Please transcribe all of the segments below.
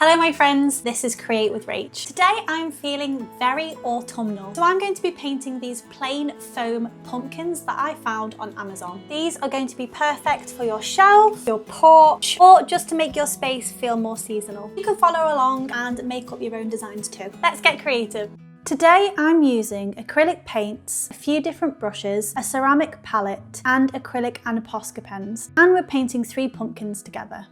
Hello my friends, this is Create with Rach. Today I'm feeling very autumnal. So I'm going to be painting these plain foam pumpkins that I found on Amazon. These are going to be perfect for your shelf, your porch, or just to make your space feel more seasonal. You can follow along and make up your own designs too. Let's get creative. Today I'm using acrylic paints, a few different brushes, a ceramic palette, and acrylic and Posca pens. And we're painting 3 pumpkins together.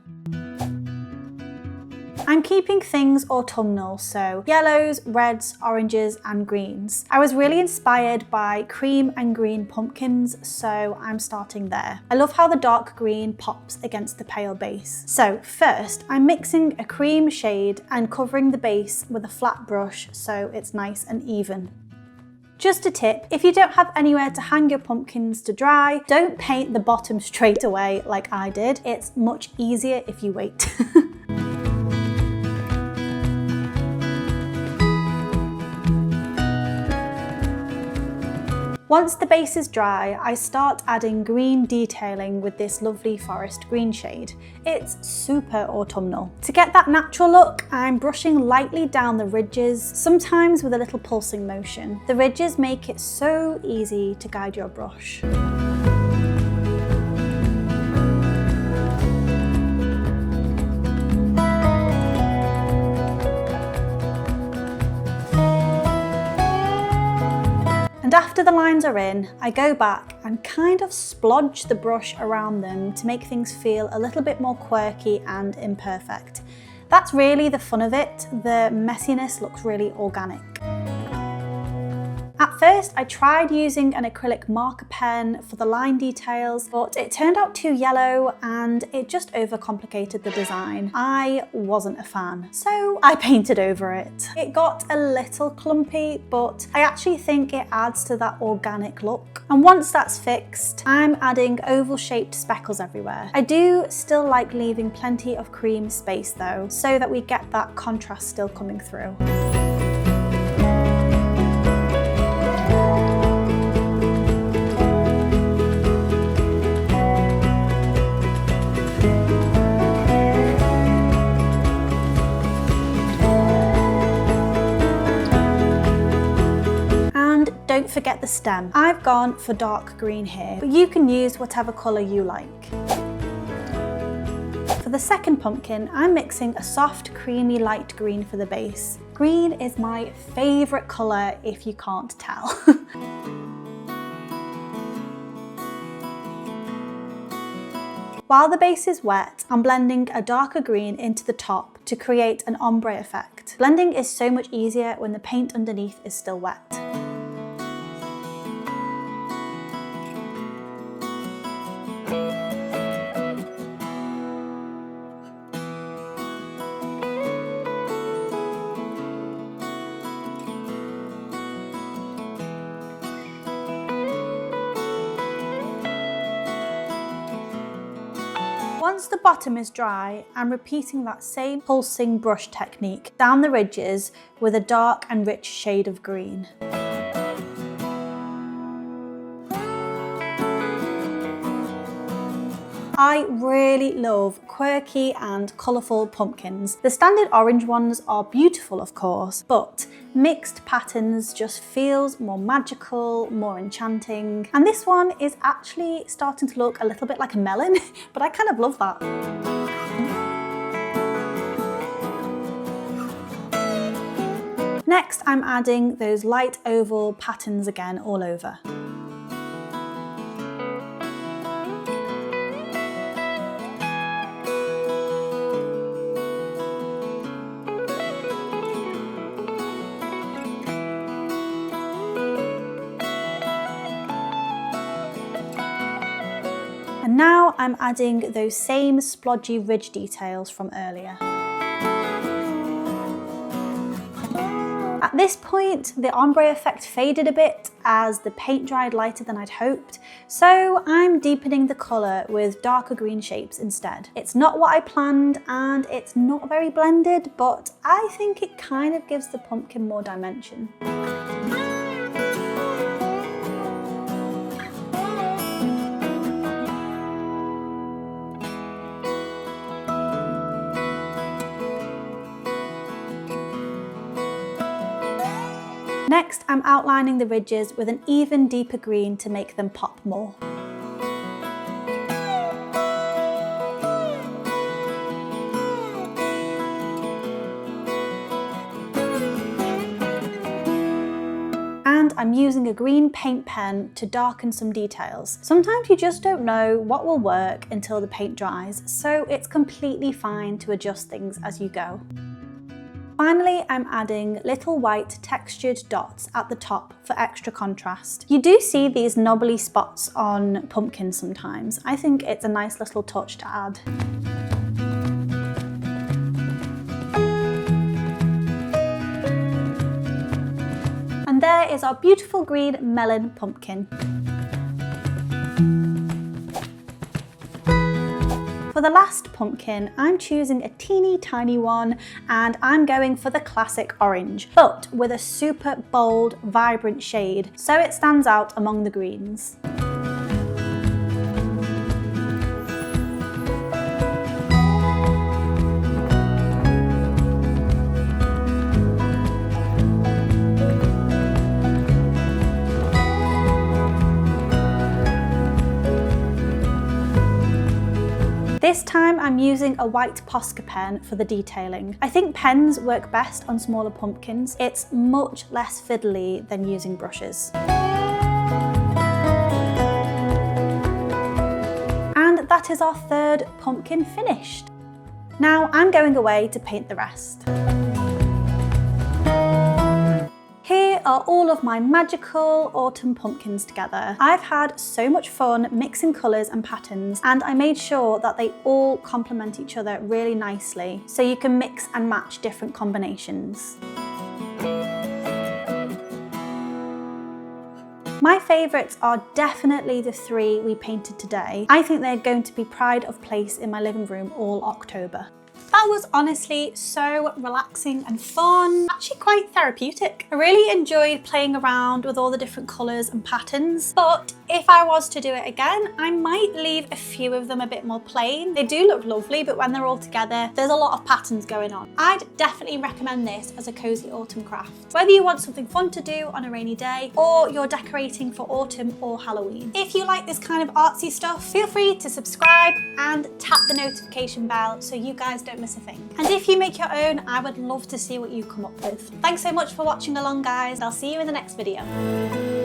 I'm keeping things autumnal, so yellows, reds, oranges, and greens. I was really inspired by cream and green pumpkins, so I'm starting there. I love how the dark green pops against the pale base. So first, I'm mixing a cream shade and covering the base with a flat brush so it's nice and even. Just a tip, if you don't have anywhere to hang your pumpkins to dry, don't paint the bottom straight away like I did. It's much easier if you wait. Once the base is dry, I start adding green detailing with this lovely forest green shade. It's super autumnal. To get that natural look, I'm brushing lightly down the ridges, sometimes with a little pulsing motion. The ridges make it so easy to guide your brush. And after the lines are in, I go back and kind of splodge the brush around them to make things feel a little bit more quirky and imperfect. That's really the fun of it. The messiness looks really organic. At first, I tried using an acrylic marker pen for the line details, but it turned out too yellow and it just overcomplicated the design. I wasn't a fan, so I painted over it. It got a little clumpy, but I actually think it adds to that organic look. And once that's fixed, I'm adding oval-shaped speckles everywhere. I do still like leaving plenty of cream space though, so that we get that contrast still coming through. Don't forget the stem. I've gone for dark green here, but you can use whatever colour you like. For the second pumpkin, I'm mixing a soft, creamy light green for the base. Green is my favourite colour if you can't tell. While the base is wet, I'm blending a darker green into the top to create an ombre effect. Blending is so much easier when the paint underneath is still wet. Once the bottom is dry, I'm repeating that same pulsing brush technique down the ridges with a dark and rich shade of green. I really love quirky and colourful pumpkins. The standard orange ones are beautiful, of course, but mixed patterns just feels more magical, more enchanting. And this one is actually starting to look a little bit like a melon, but I kind of love that. Next, I'm adding those light oval patterns again all over. And now I'm adding those same splodgy ridge details from earlier. At this point, the ombre effect faded a bit as the paint dried lighter than I'd hoped, so I'm deepening the colour with darker green shapes instead. It's not what I planned and it's not very blended, but I think it kind of gives the pumpkin more dimension. Next, I'm outlining the ridges with an even deeper green to make them pop more. And I'm using a green paint pen to darken some details. Sometimes you just don't know what will work until the paint dries, so it's completely fine to adjust things as you go. Finally, I'm adding little white textured dots at the top for extra contrast. You do see these knobbly spots on pumpkins sometimes. I think it's a nice little touch to add. And there is our beautiful green melon pumpkin. For the last pumpkin, I'm choosing a teeny tiny one and I'm going for the classic orange, but with a super bold, vibrant shade, so it stands out among the greens. This time I'm using a white Posca pen for the detailing. I think pens work best on smaller pumpkins. It's much less fiddly than using brushes. And that is our third pumpkin finished. Now I'm going away to paint the rest. Here are all of my magical autumn pumpkins together. I've had so much fun mixing colours and patterns, and I made sure that they all complement each other really nicely, so you can mix and match different combinations. My favourites are definitely the three we painted today. I think they're going to be pride of place in my living room all October. That was honestly so relaxing and fun, actually quite therapeutic. I really enjoyed playing around with all the different colours and patterns, but if I was to do it again, I might leave a few of them a bit more plain. They do look lovely, but when they're all together, there's a lot of patterns going on. I'd definitely recommend this as a cosy autumn craft. Whether you want something fun to do on a rainy day, or you're decorating for autumn or Halloween. If you like this kind of artsy stuff, feel free to subscribe and tap the notification bell so you guys don't miss a thing. And if you make your own, I would love to see what you come up with. Thanks so much for watching along, guys. I'll see you in the next video.